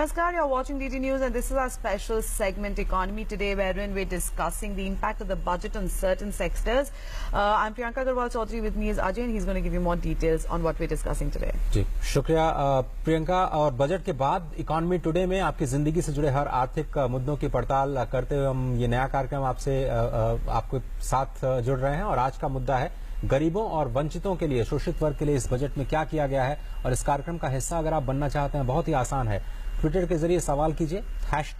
Namaskar, you're watching DT News and this is our special segment Economy Today wherein we're discussing the impact of the budget on certain sectors. I'm Priyanka Agarwal Chaudhary, with me is Ajay and he's going to give you more details on what we're discussing today. जी शुक्रिया प्रियंका। और budget के बाद economy today में आपकी जिंदगी से जुड़े हर आर्थिक मुद्दों की पड़ताल करते हुए हम ये नया कार्यक्रम आपसे आपके साथ जुड़ रहे हैं और आज का मुद्दा है गरीबों और वंचितों के लिए, शोषित वर्ग के लिए इस बजट में क्या किया गया है। और इस कार्यक्रम का हिस्सा अगर आप बनना चाहते हैं बहुत ही आसान है, ट्विटर के जरिए सवाल कीजिए,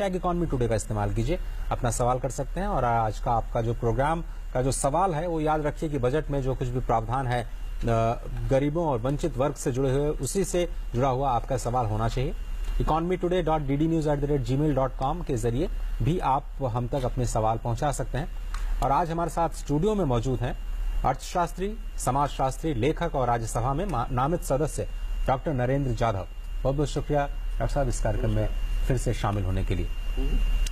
#इकोनॉमी टुडे का इस्तेमाल कीजिए, अपना सवाल कर सकते हैं। और आज का आपका जो प्रोग्राम का जो सवाल है वो याद रखिए कि बजट में जो कुछ भी प्रावधान है गरीबों और वंचित वर्ग से जुड़े हुए उसी से जुड़ा हुआ आपका सवाल होना चाहिए। economytoday.ddnews@gmail.com के जरिए भी आप हम तक अपने सवाल पहुंचा सकते हैं। और आज हमारे साथ स्टूडियो में मौजूद हैं अर्थशास्त्री, समाजशास्त्री, लेखक और राज्यसभा में नामित सदस्य डॉक्टर नरेंद्र जाधव। बहुत बहुत शुक्रिया डॉक्टर साहब इस कार्यक्रम में फिर से शामिल होने के लिए।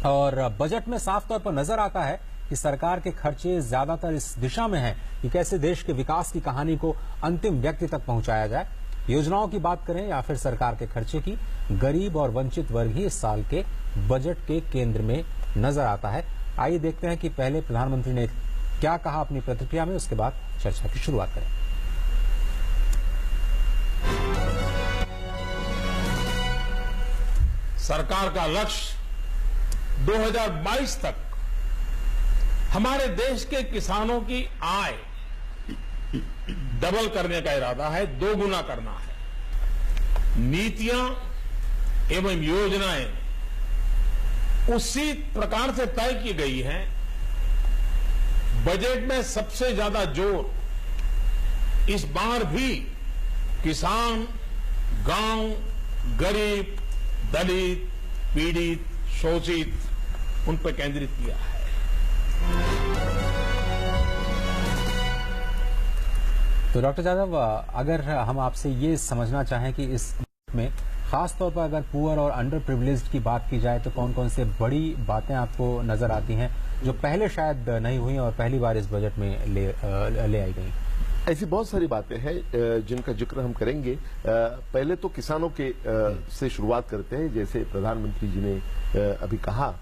और बजट में साफ तौर पर नजर आता है कि सरकार के खर्चे ज्यादातर इस दिशा में हैं कि कैसे देश के विकास की कहानी को अंतिम व्यक्ति तक पहुंचाया जाए। योजनाओं की बात करें या फिर सरकार के खर्चे की, गरीब और वंचित वर्ग ही इस साल के बजट के केंद्र में नजर आता है। आइए देखते हैं कि पहले प्रधानमंत्री ने क्या कहा अपनी प्रतिक्रिया में, उसके बाद चर्चा की शुरुआत करें। सरकार का लक्ष्य 2022 तक हमारे देश के किसानों की आय डबल करने का इरादा है, दोगुना करना है। नीतियां एवं योजनाएं उसी प्रकार से तय की गई हैं। बजट में सबसे ज्यादा जोर इस बार भी किसान, गांव, गरीब, दलित, पीड़ित, शोषित उन पर केंद्रित किया है। तो डॉक्टर जाधव, अगर हम आपसे ये समझना चाहें कि इस में खास तौर पर अगर पुअर और अंडर प्रिविलेज्ड की बात की जाए तो कौन कौन से बड़ी बातें आपको नजर आती हैं जो पहले शायद नहीं हुई और पहली बार इस बजट में ले आई गई? ऐसी बहुत सारी बातें हैं जिनका जिक्र हम करेंगे। पहले तो किसानों के से शुरुआत करते हैं। जैसे प्रधानमंत्री जी ने अभी कहा,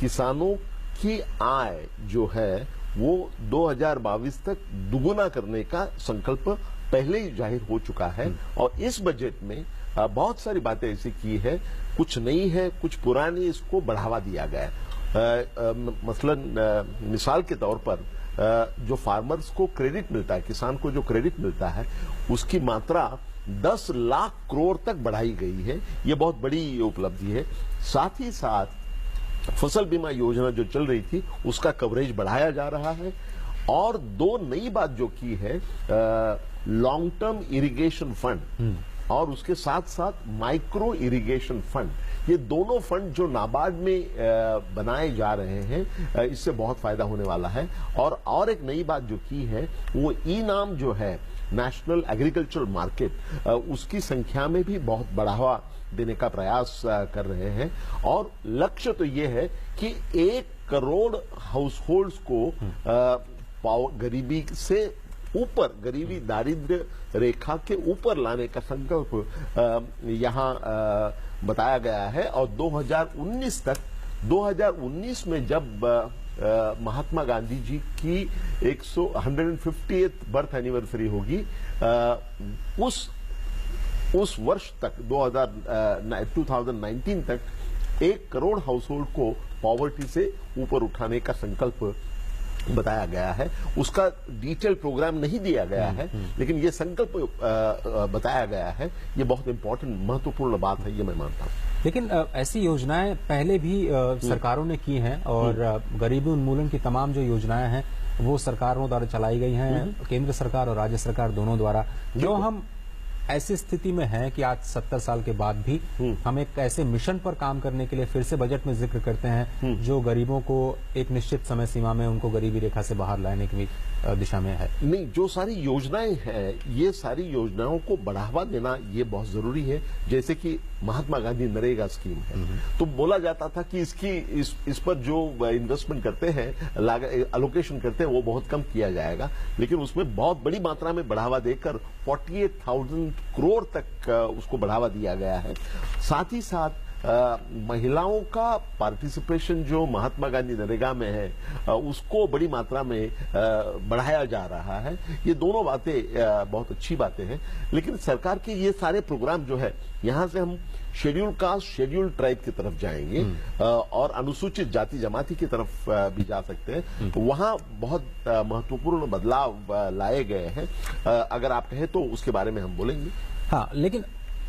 किसानों की आय जो है वो 2022 तक दुगुना करने का संकल्प पहले ही जाहिर हो चुका है। और इस बजट में बहुत सारी बातें ऐसी की है, कुछ नई है, कुछ पुरानी, इसको बढ़ावा दिया गया है। मसलन मिसाल के तौर पर जो फार्मर्स को क्रेडिट मिलता है, किसान को जो क्रेडिट मिलता है, उसकी मात्रा 10 लाख करोड़ तक बढ़ाई गई है। ये बहुत बड़ी उपलब्धि है। साथ ही साथ फसल बीमा योजना जो चल रही थी उसका कवरेज बढ़ाया जा रहा है। और दो नई बात जो की है, लॉन्ग टर्म इरिगेशन फंड और उसके साथ साथ माइक्रो इरिगेशन फंड, ये दोनों फंड जो नाबार्ड में बनाए जा रहे हैं, इससे बहुत फायदा होने वाला है। और एक नई बात जो की है वो ई-नाम जो है, नेशनल एग्रीकल्चरल मार्केट, उसकी संख्या में भी बहुत बढ़ावा देने का प्रयास कर रहे हैं। और लक्ष्य तो ये है कि 1 करोड़ हाउस होल्ड्स को गरीबी से ऊपर, गरीबी दारिद्र्य रेखा के ऊपर लाने का संकल्प यहाँ बताया गया है। और 2019 में जब महात्मा गांधी जी की 150th बर्थ एनिवर्सरी होगी, उस वर्ष तक 2019 तक 1 करोड़ हाउस होल्ड को पॉवर्टी से ऊपर उठाने का संकल्प बताया गया है। उसका डिटेल प्रोग्राम नहीं दिया गया है, लेकिन ये संकल्प बताया गया है। ये बहुत इंपॉर्टेंट, महत्वपूर्ण बात है, ये मैं मानता हूँ। लेकिन ऐसी योजनाएं पहले भी सरकारों ने की हैं और गरीबी उन्मूलन की तमाम जो योजनाएं हैं वो सरकारों द्वारा चलाई गई हैं, केंद्र सरकार और राज्य सरकार दोनों द्वारा। जो हम ऐसी स्थिति में है कि आज 70 साल के बाद भी हम एक ऐसे मिशन पर काम करने के लिए फिर से बजट में जिक्र करते हैं जो गरीबों को एक निश्चित समय सीमा में उनको गरीबी रेखा से बाहर लाने की दिशा में है। नहीं, जो सारी योजनाएं हैं, ये सारी योजनाओं को बढ़ावा देना ये बहुत जरूरी है। जैसे कि महात्मा गांधी नरेगा स्कीम है, तो बोला जाता था कि इस पर जो इन्वेस्टमेंट करते हैं, एलोकेशन करते हैं, वो बहुत कम किया जाएगा। लेकिन उसमें बहुत बड़ी मात्रा में बढ़ावा देकर 48,000 करोड़ तक उसको बढ़ावा दिया गया है। साथ ही साथ महिलाओं का पार्टिसिपेशन जो महात्मा गांधी नरेगा में है उसको बड़ी मात्रा में बढ़ाया जा रहा है। ये दोनों बातें बहुत अच्छी बातें हैं, लेकिन सरकार के ये सारे प्रोग्राम जो है, यहां से हम शेड्यूल कास्ट, शेड्यूल ट्राइब की तरफ जाएंगे और अनुसूचित जाति जमाती की तरफ भी जा सकते हैं। तो वहां बहुत महत्वपूर्ण बदलाव लाए गए हैं। अगर आप कहें तो उसके बारे में हम बोलेंगे। हाँ, लेकिन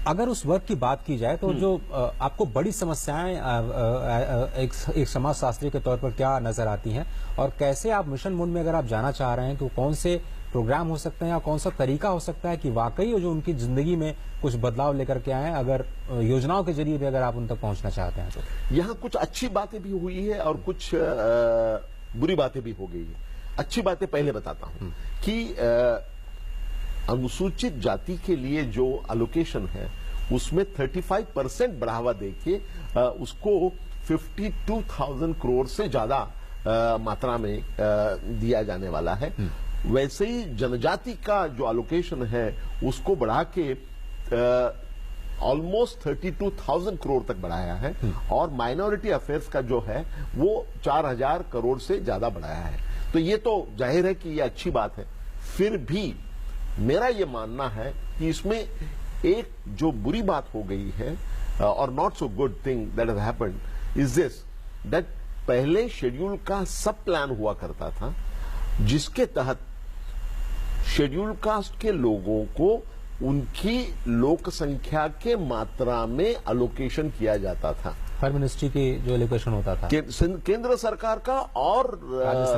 अगर उस वर्ग की बात की जाए तो जो आपको बड़ी समस्याएं एक समाजशास्त्री के तौर पर क्या नजर आती हैं, और कैसे आप मिशन मोड में अगर आप जाना चाह रहे हैं तो कौन से प्रोग्राम हो सकते हैं या कौन सा तरीका हो सकता है कि वाकई जो उनकी जिंदगी में कुछ बदलाव लेकर के आए, अगर योजनाओं के जरिए भी अगर आप उन तक पहुंचना चाहते हैं तो? यहाँ कुछ अच्छी बातें भी हुई है और कुछ बुरी बातें भी हो गई है। अच्छी बातें पहले बताता हूं कि अनुसूचित जाति के लिए जो एलोकेशन है उसमें 35% बढ़ावा देके उसको 52,000 करोड़ से ज्यादा मात्रा में दिया जाने वाला है। वैसे ही जनजाति का जो एलोकेशन है उसको बढ़ा के ऑलमोस्ट 32,000 करोड़ तक बढ़ाया है, और माइनॉरिटी अफेयर्स का जो है वो 4,000 करोड़ से ज्यादा बढ़ाया है। तो ये तो जाहिर है कि ये अच्छी बात है। फिर भी मेरा ये मानना है कि इसमें एक जो बुरी बात हो गई है, और not so good thing that has happened is this, that पहले शेड्यूल का सब प्लान हुआ करता था जिसके तहत शेड्यूल कास्ट के लोगों को उनकी लोक संख्या के मात्रा में एलोकेशन किया जाता था। हर मिनिस्ट्री की जो एलोकेशन होता था केंद्र सरकार का और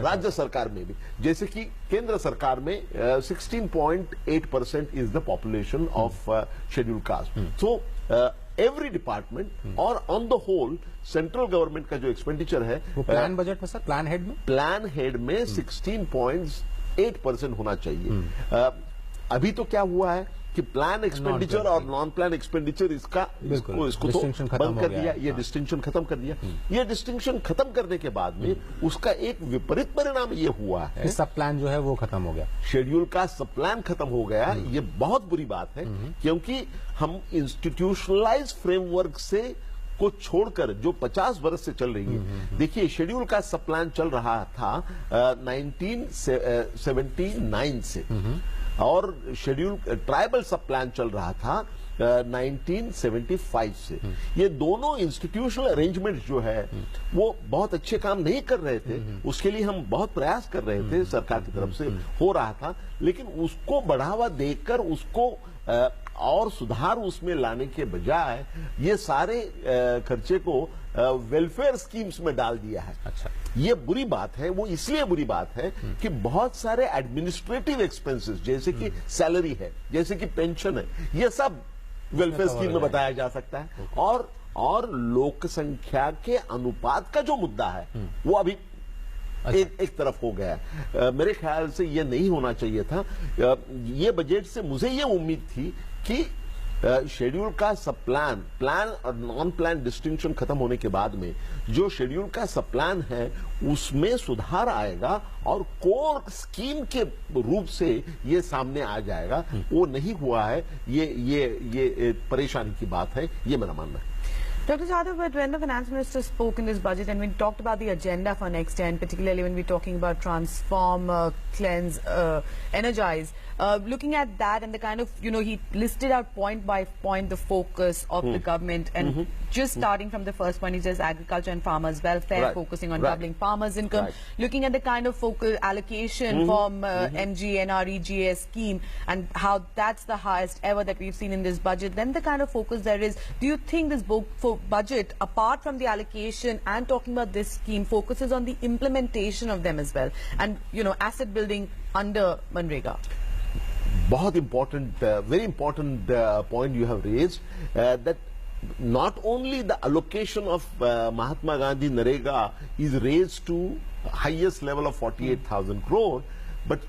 राज्य सरकार में भी, जैसे कि केंद्र सरकार में 16.8% is the population of schedule caste. So every department और on the whole central government का जो एक्सपेंडिचर है वो प्लान बजट में, सर प्लान हेड में 16.8% होना चाहिए। अभी तो क्या हुआ है कि प्लान एक्सपेंडिचर और नॉन प्लान एक्सपेंडिचर इसको तो बंद कर दिया, ये डिस्टिंक्शन खत्म कर दिया। ये डिस्टिंक्शन खत्म करने के बाद में उसका एक विपरीत परिणाम ये हुआ है, सब प्लान जो है वो खत्म हो गया, शेड्यूल का सब प्लान खत्म हो गया। ये बहुत बुरी बात है, क्योंकि हम इंस्टीट्यूशनलाइज फ्रेमवर्क से को छोड़कर जो 50 वर्ष से चल रही है, देखिए शेड्यूल का सब प्लान चल रहा था 1979 से, और शेड्यूल ट्राइबल सब प्लान चल रहा था 1975 से। ये दोनों इंस्टीट्यूशनल अरेंजमेंट जो है वो बहुत अच्छे काम नहीं कर रहे थे। उसके लिए हम बहुत प्रयास कर रहे थे, सरकार की तरफ से हो रहा था, लेकिन उसको बढ़ावा देकर उसको और सुधार उसमें लाने के बजाय ये सारे खर्चे को वेलफेयर स्कीम्स में डाल दिया है। अच्छा, ये बुरी बात है। वो इसलिए बुरी बात है कि बहुत सारे एडमिनिस्ट्रेटिव एक्सपेंसेस, जैसे कि सैलरी है, जैसे कि पेंशन है, ये सब वेलफेयर स्कीम में बताया जा सकता है। और लोक संख्या के अनुपात का जो मुद्दा है वो अभी एक तरफ हो गया। मेरे ख्याल से ये नहीं होना चाहिए था। ये बजट से मुझे ये उम्मीद थी कि शेड्यूल का सब प्लान और नॉन प्लान डिस्टिंक्शन खत्म होने के बाद में जो शेड्यूल का सब प्लान है उसमें सुधार आएगा और कोर स्कीम के रूप से ये सामने आ जाएगा। वो नहीं हुआ है, ये परेशानी की बात है, ये मेरा मानना है। Dr. Jadhav, but when the finance minister spoke in this budget and when we talked about the agenda for next year, and particularly when we're talking about transform, cleanse, energize, looking at that and the kind of, he listed out point by point the focus of the government, and just starting from the first point, he says agriculture and farmers welfare, focusing on doubling farmers' income, looking at the kind of focus allocation from MGNREGA scheme and how that's the highest ever that we've seen in this budget. Then the kind of focus there is, do you think this budget, apart from the allocation and talking about this scheme, focuses on the implementation of them as well, and asset building under Manrega? बहुत important, very important point you have raised, that not only the allocation of Mahatma Gandhi Narega is raised to highest level of 48,000 crore, but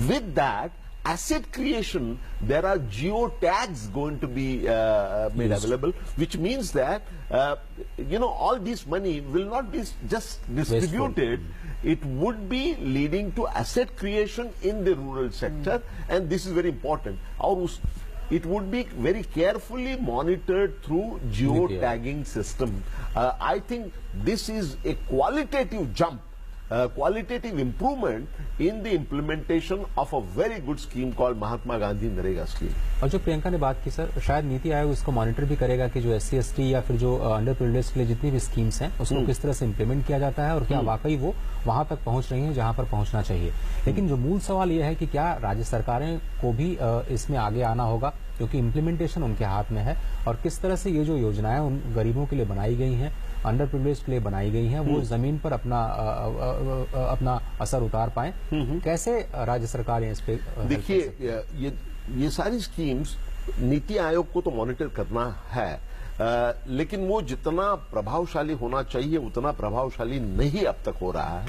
with that asset creation, there are geotags going to be made available, which means that all this money will not be just distributed. It would be leading to asset creation in the rural sector, and this is very important. और it would be very carefully monitored through geotagging system. I think this is a qualitative jump, qualitative improvement in the implementation of a very good scheme called Mahatma Gandhi Narega scheme. और जो प्रियंका ने बात की sir, शायद नीति आयोग इसको monitor भी करेगा कि जो SC ST या फिर जो अंडर प्रिविलेज के लिए जितनी भी स्कीम्स हैं उसको किस तरह से इम्प्लीमेंट किया जाता है और क्या वाकई वो वहां तक पहुंच रही हैं जहां पर पहुंचना चाहिए। लेकिन जो मूल सवाल ये है कि क्या राज्य सरकारें को भी इसमें आगे आना होगा, क्योंकि इम्प्लीमेंटेशन उनके हाथ में है, और किस तरह से ये जो योजनाएं उन गरीबों के लिए बनाई गई हैं, अंडर प्रिविलेज के लिए बनाई गई हैं, वो जमीन पर अपना असर उतार पाए। कैसे राज्य सरकारें इस पे देखिए, ये सारी स्कीम्स नीति आयोग को तो मॉनिटर करना है, लेकिन वो जितना प्रभावशाली होना चाहिए उतना प्रभावशाली नहीं अब तक हो रहा है।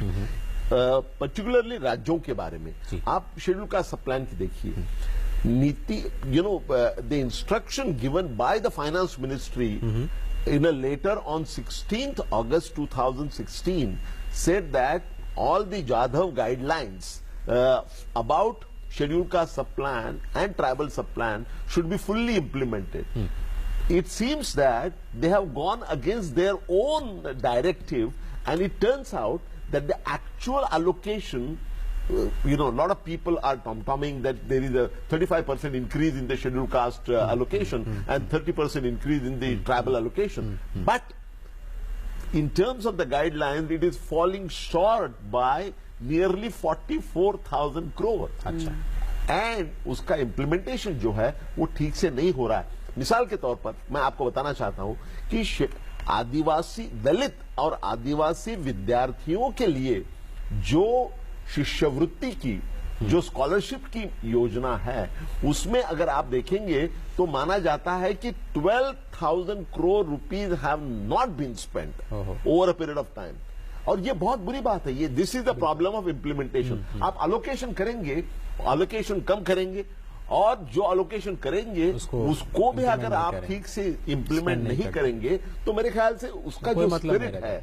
पर्टिकुलरली राज्यों के बारे में आप शेड्यूल कास्ट सब प्लान की देखिए, नीति the instruction given by the finance ministry in a letter on 16th August 2016 said that all the Jadhav guidelines about scheduled caste subplan and tribal subplan should be fully implemented. It seems that they have gone against their own directive, and it turns out that the actual allocation, a lot of people are tom-tomming that there is a 35% increase in the scheduled caste allocation and 30% increase in the tribal allocation. But in terms of the guidelines, it is falling short by nearly 44,000 crore. And उसका implementation जो है वो ठीक से नहीं हो रहा है। मिसाल के तौर पर मैं आपको बताना चाहता हूं कि आदिवासी, दलित और आदिवासी विद्यार्थियों के लिए जो शिष्यवृत्ति की, जो स्कॉलरशिप की योजना है, उसमें अगर आप देखेंगे तो माना जाता है कि 12,000 crore rupees have not been spent over a period of time. और ये बहुत बुरी बात है। ये this is the problem of implementation. आप अलोकेशन करेंगे, अलोकेशन कम करेंगे, और जो अलोकेशन करेंगे उसको भी अगर आप ठीक से इम्प्लीमेंट नहीं करेंगे तो मेरे ख्याल से उसका जो स्पिरिट है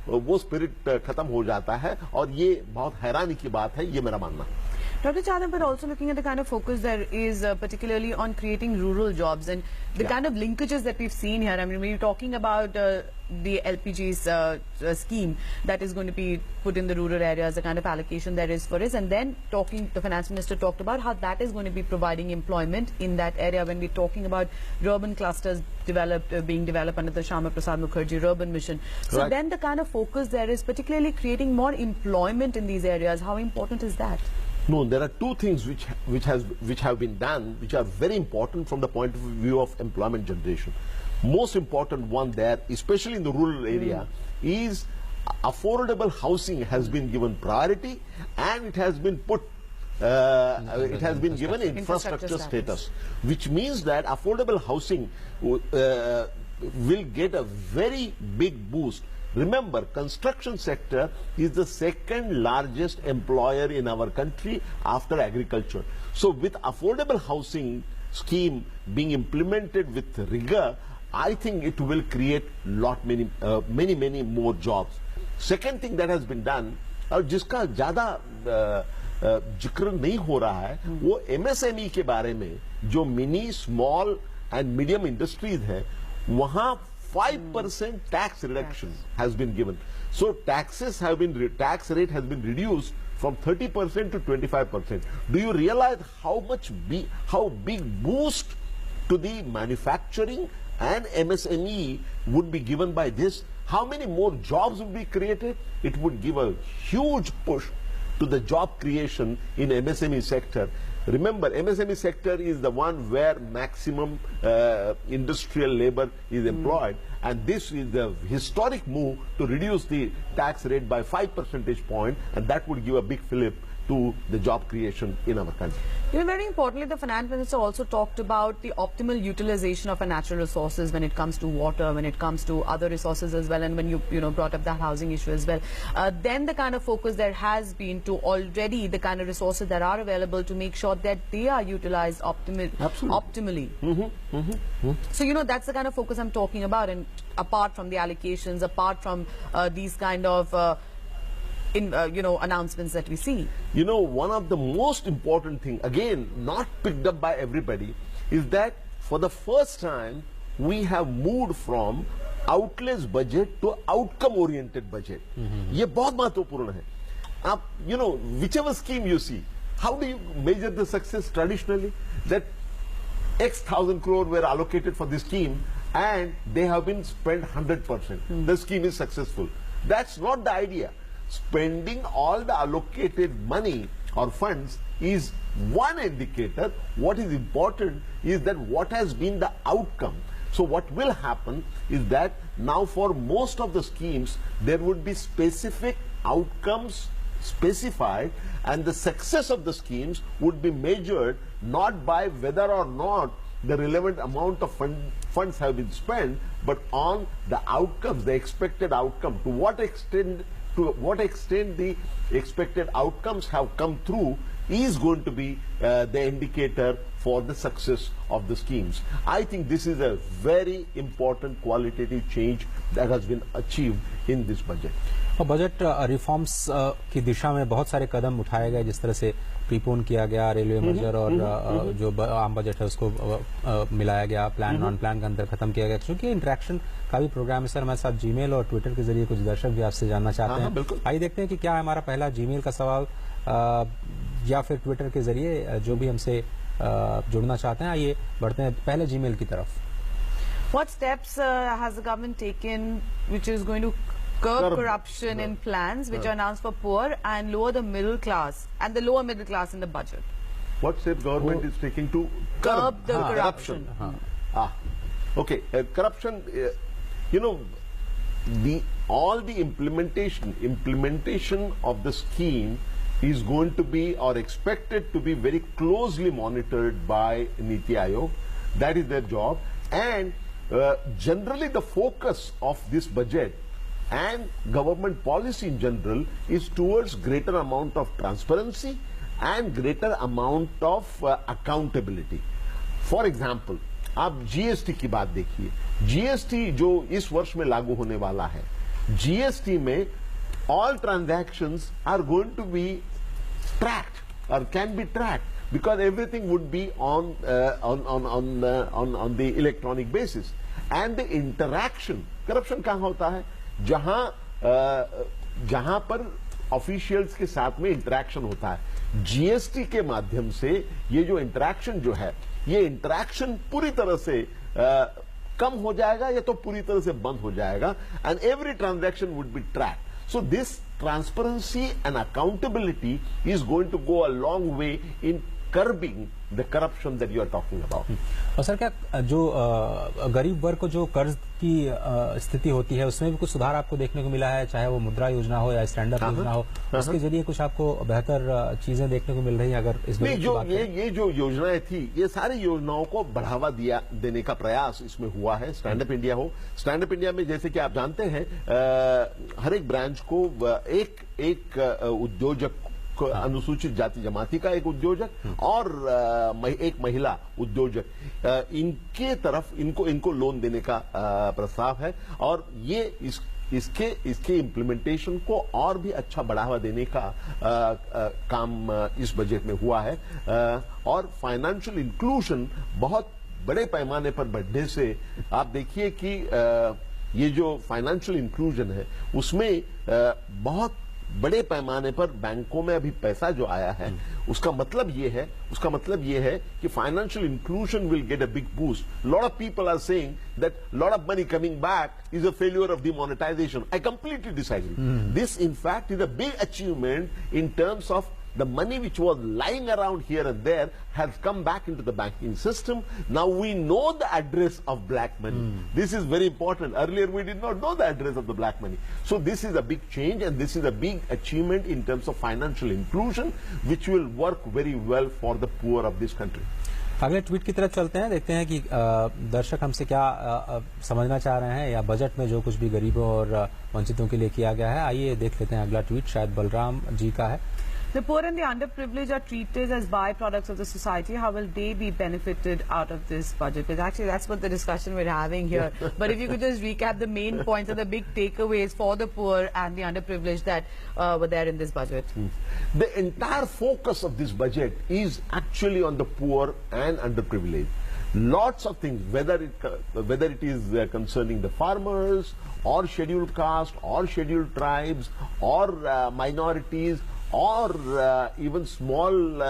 वो स्पिरिट खत्म हो जाता है, और ये बहुत हैरानी की बात है, ये मेरा मानना है। Dr. Chadam, but also looking at the kind of focus there is particularly on creating rural jobs and the kind of linkages that we've seen here. I mean, we're talking about the LPG's scheme that is going to be put in the rural areas, the kind of allocation there is for it, and then the finance minister talked about how that is going to be providing employment in that area when we're talking about urban clusters being developed under the Shyama Prasad Mukherjee urban mission. So then the kind of focus there is particularly creating more employment in these areas. How important is that? No, there are two things which have been done, which are very important from the point of view of employment generation. Most important one there, especially in the rural area, is affordable housing has been given priority, and it has been put. It has been given infrastructure status, which means that affordable housing will get a very big boost. Remember, construction sector is the second largest employer in our country after agriculture. So with affordable housing scheme being implemented with rigor, I think it will create many more jobs. Second thing that has been done, और जिसका ज्यादा जिक्र नहीं हो रहा है, वो MSME के बारे में, जो mini, small and medium industries है, वहां 5% tax reduction has been given. So tax rate has been reduced from 30% to 25%. Do you realize how big boost to the manufacturing and MSME would be given by this? How many more jobs would be created? It would give a huge push to the job creation in MSME sector. Remember, MSME sector is the one where maximum industrial labor is employed, and this is the historic move to reduce the tax rate by 5 percentage points, and that would give a big fillip to the job creation in our country. Very importantly, the finance minister also talked about the optimal utilization of our natural resources when it comes to water, when it comes to other resources as well, and when you brought up that housing issue as well. Then the kind of focus there has been to already the kind of resources that are available to make sure that they are utilized optimally. So that's the kind of focus I'm talking about, and apart from the allocations, apart from these kind of announcements that we see. One of the most important thing, again, not picked up by everybody, is that for the first time we have moved from outlays budget to outcome oriented budget. ये बहुत महत्वपूर्ण है. आप, you know, whichever scheme you see, how do you measure the success traditionally? That X thousand crore were allocated for this scheme and they have been spent 100%. The scheme is successful. That's not the idea. Spending all the allocated money or funds is one indicator. What is important is that what has been the outcome. So what will happen is that now for most of the schemes, there would be specific outcomes specified, and the success of the schemes would be measured not by whether or not the relevant amount of funds have been spent, but on the outcomes, the expected outcome. To what extent the expected outcomes have come through is going to be the indicator for the success of the schemes. I think this is a very important qualitative change that has been achieved in this budget. और budget reforms की दिशा में बहुत सारे कदम उठाए गए, जिस तरह से प्रीपोन किया गया, रेलवे मर्जर और जो आम बजट है उसको मिलाया गया, प्लान नॉन प्लान के अंदर खत्म किया गया. क्योंकि इंटरेक्शन का भी प्रोग्राम है सर, हमारे साथ जीमेल और ट्विटर के जरिए कुछ दर्शक भी आपसे जानना चाहते हैं. आइए देखते हैं कि क्या है हमारा पहला जीमेल का सवाल या फिर ट्विटर के जरिए जो भी हमसे जुड़ना चाहते हैं. आइए बढ़ते हैं पहले जीमेल की तरफ. What steps has the government taken which is going to curb corruption in plans which are announced for poor and lower the middle class and the lower middle class in the budget? What step government is taking to Curb the corruption. Okay, corruption. You know, all the implementation of the scheme is going to be or expected to be very closely monitored by Niti Aayog. That is their job, and generally the focus of this budget and government policy in general is towards greater amount of transparency and greater amount of accountability. For example, आप GST की बात देखिए. GST जो इस वर्ष में लागू होने वाला है, GST में all transactions are going to be tracked or can be tracked because everything would be on the electronic basis, and the interaction. Corruption कहाँ होता है? जहां पर ऑफिशियल्स के साथ में इंटरेक्शन होता है. जीएसटी के माध्यम से ये जो इंटरेक्शन जो है, ये इंटरेक्शन पूरी तरह से कम हो जाएगा या तो पूरी तरह से बंद हो जाएगा, and every transaction would be tracked. So this transparency and accountability is going to go a long way in curbing the corruption that you are talking about. और सर, क्या जो गरीब वर्ग को जो कर्ज की स्थिति होती है उसमें भी कुछ सुधार आपको देखने को मिला है, चाहे वो मुद्रा योजना हो या स्टैंड अप योजना हो, उसके जरिए कुछ आपको बेहतर चीजें देखने को मिल रही है? अगर इस नहीं, जो ये जो योजनाएं थी, ये सारी योजनाओं को बढ़ावा देने का प्रयास इसमें हुआ है. स्टैंड अप इंडिया हो, स्टैंड अप इंडिया में जैसे कि आप जानते हैं हर एक ब्रांच को एक उद्योजक, अनुसूचित जाति जमाती का एक उद्योजक और एक महिला उद्योजक, इनके तरफ इनको लोन देने का प्रस्ताव है, और ये इसके इम्प्लीमेंटेशन को और भी अच्छा बढ़ावा देने का काम इस बजट में हुआ है. और फाइनेंशियल इंक्लूजन बहुत बड़े पैमाने पर बढ़ने से आप देखिए कि ये जो फाइनेंशियल इंक्लूजन है उसमें बहुत बड़े पैमाने पर बैंकों में अभी पैसा जो आया है, उसका मतलब ये है कि financial inclusion will get a big boost. Lot of people are saying that lot of money coming back is a failure of demonetisation. I completely disagree. This in fact is a big achievement in terms of the money which was lying around here and there has come back into the banking system. Now we know the address of black money. This is very important. Earlier we did not know the address of the black money. So this is a big change, and this is a big achievement in terms of financial inclusion, which will work very well for the poor of this country. अगले tweet की तरफ चलते हैं, देखते हैं कि दर्शक हमसे क्या समझना चाह रहे हैं या बजट में जो कुछ भी गरीबों और वंचितों के लिए किया गया है. आइए देख लेते हैं अगला ट्वीट, शायद बलराम जी का है. The poor and the underprivileged are treated as byproducts of the society. How will they be benefited out of this budget? Because actually that's what the discussion we're having here. But if you could just recap the main points and the big takeaways for the poor and the underprivileged that were there in this budget. The entire focus of this budget is actually on the poor and underprivileged. lots of things, whether it is concerning the farmers or scheduled caste or scheduled tribes or minorities or even small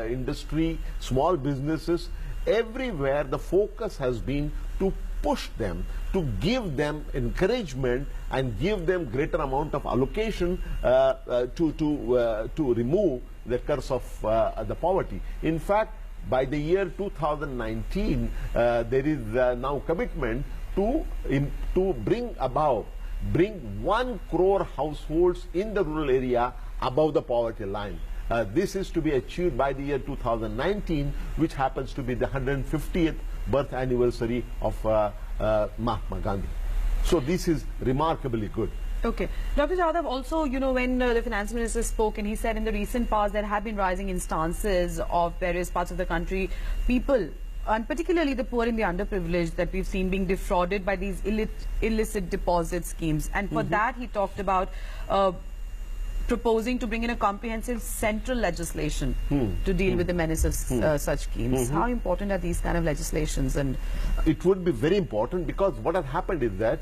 industry, small businesses, everywhere the focus has been to push them, to give them encouragement and give them greater amount of allocation to remove the curse of the poverty. In fact, by the year 2019, there is now commitment to bring 1 crore households in the rural area above the poverty line. This is to be achieved by the year 2019, which happens to be the 150th birth anniversary of Mahatma Gandhi. So this is remarkably good. Okay. Dr. Jadhav, also, when the finance minister spoke, and he said in the recent past there have been rising instances of various parts of the country, people, and particularly the poor and the underprivileged, that we've seen being defrauded by these illicit deposit schemes. And for that, he talked about proposing to bring in a comprehensive central legislation to deal with the menace of such schemes. How important are these kind of legislations? And it would be very important, because what has happened is that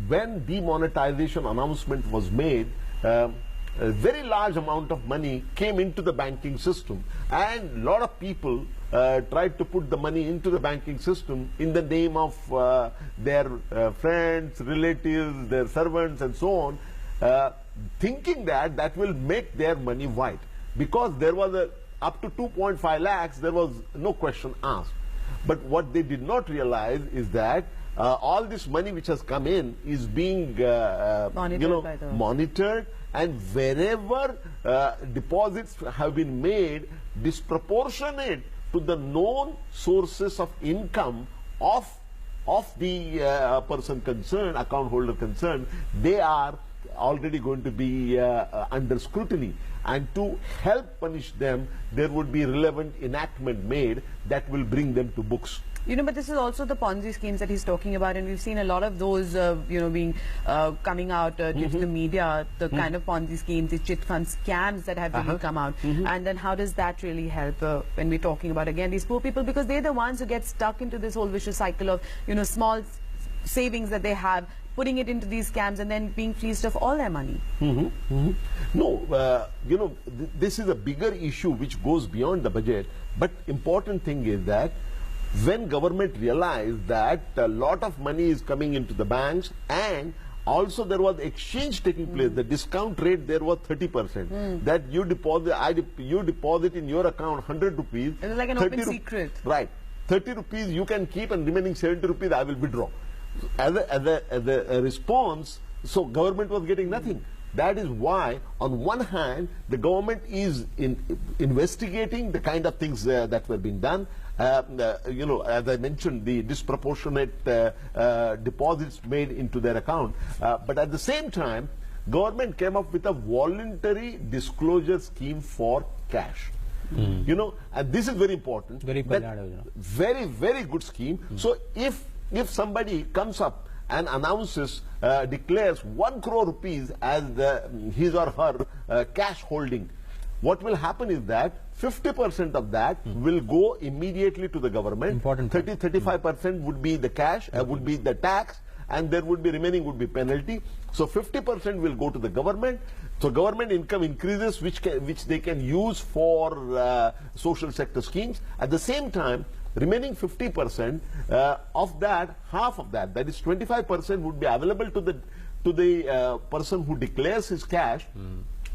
when demonetization announcement was made, a very large amount of money came into the banking system, and a lot of people tried to put the money into the banking system in the name of their friends, relatives, their servants and so on, thinking that that will make their money white. Because there was up to 2.5 lakhs, there was no question asked. But what they did not realize is that all this money which has come in is being monitored, and wherever deposits have been made disproportionate to the known sources of income of the person concerned, account holder concerned, they are already going to be under scrutiny. And to help punish them, there would be relevant enactment made that will bring them to books. But this is also the Ponzi schemes that he's talking about, and we've seen a lot of those, being coming out due to the media, the kind of Ponzi schemes, the chit fund scams that have really come out. And then how does that really help when we're talking about, again, these poor people? Because they're the ones who get stuck into this whole vicious cycle of, small savings that they have, putting it into these scams and then being fleeced of all their money. No, this is a bigger issue which goes beyond the budget. But important thing is that when government realized that a lot of money is coming into the banks, and also there was exchange taking place, the discount rate there was 30%. That you deposit, you deposit in your account 100 rupees. It was like an open secret. Right. 30 rupees you can keep, and remaining 70 rupees I will withdraw. As a response, so government was getting nothing. That is why, on one hand, the government is investigating the kind of things that were being done. As I mentioned, the disproportionate deposits made into their account. But at the same time, government came up with a voluntary disclosure scheme for cash. And this is very important. Very, very good scheme. So if somebody comes up and announces, declares 1 crore rupees as his or her cash holding, what will happen is that 50% of that will go immediately to the government. 35% would be the cash, would be the tax, and there would be remaining would be penalty. So 50% will go to the government. So government income increases, which they can use for social sector schemes. At the same time, remaining 50% of that, half of that, that is 25%, would be available to the person who declares his cash.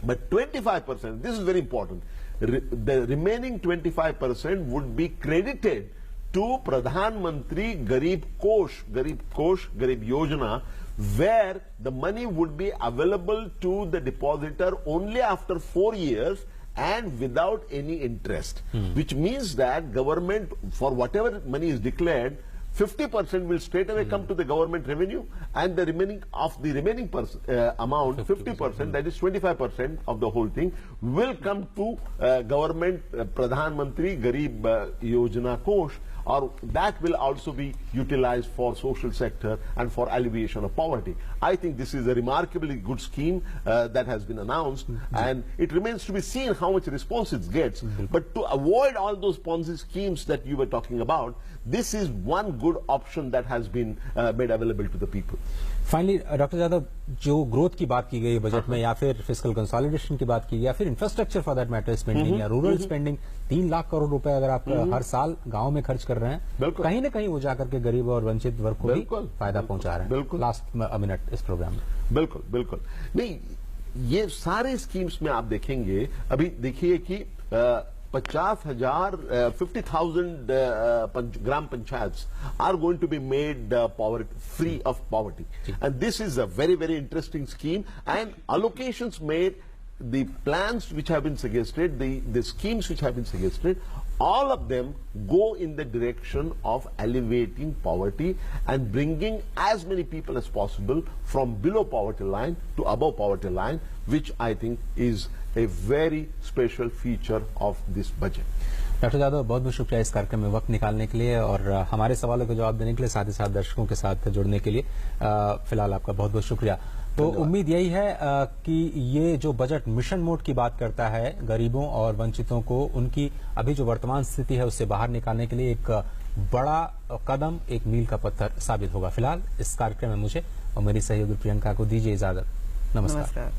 But 25%, this is very important, the remaining 25% would be credited to Pradhan Mantri Garib Kosh, Garib Yojana, where the money would be available to the depositor only after 4 years and without any interest. Which means that government, for whatever money is declared, 50% will straight away come to the government revenue, and the remaining amount, 50%, that is 25% of the whole thing, will come to government Pradhan Mantri Garib Yojana Kosh, or that will also be utilized for social sector and for alleviation of poverty. I think this is a remarkably good scheme that has been announced, and it remains to be seen how much response it gets. But to avoid all those Ponzi schemes that you were talking about, this is one good option that has been made available to the people. Finally doctor Yadav, जो growth की बात की गई budget में, या फिर fiscal consolidation की बात की, या फिर infrastructure for that matter spending या रूरल स्पेंडिंग, 3 लाख करोड़ रुपए अगर आप हर साल गांव में खर्च कर रहे हैं, कहीं ना कहीं वो जाकर के गरीब और वंचित वर्ग को भी फायदा पहुंचा रहे हैं। बिल्कुल। लास्ट मिनट इस प्रोग्राम में। बिल्कुल बिल्कुल नहीं, ये सारे स्कीम्स में आप देखेंगे, अभी देखिए कि 50,000 gram panchayats are going to be made free of poverty, and this is a very, very interesting scheme, and allocations made, the plans which have been suggested, the schemes which have been suggested, all of them go in the direction of alleviating poverty and bringing as many people as possible from below poverty line to above poverty line, which I think is a very special feature of this budget. Doctor Yadav, बहुत बहुत शुक्रिया इस कार्यक्रम में वक्त निकालने के लिए और हमारे सवालों के जवाब देने के लिए, साथ ही साथ दर्शकों के साथ जुड़ने के लिए। फिलहाल आपका बहुत बहुत शुक्रिया। तो उम्मीद यही है कि ये जो बजट मिशन मोड की बात करता है, गरीबों और वंचितों को उनकी अभी जो वर्तमान स्थिति है उससे बाहर निकालने के लिए एक बड़ा कदम, एक मील का पत्थर साबित होगा। फिलहाल इस कार्यक्रम में मुझे और मेरी सहयोगी प्रियंका को दीजिए इजाजत। नमस्कार।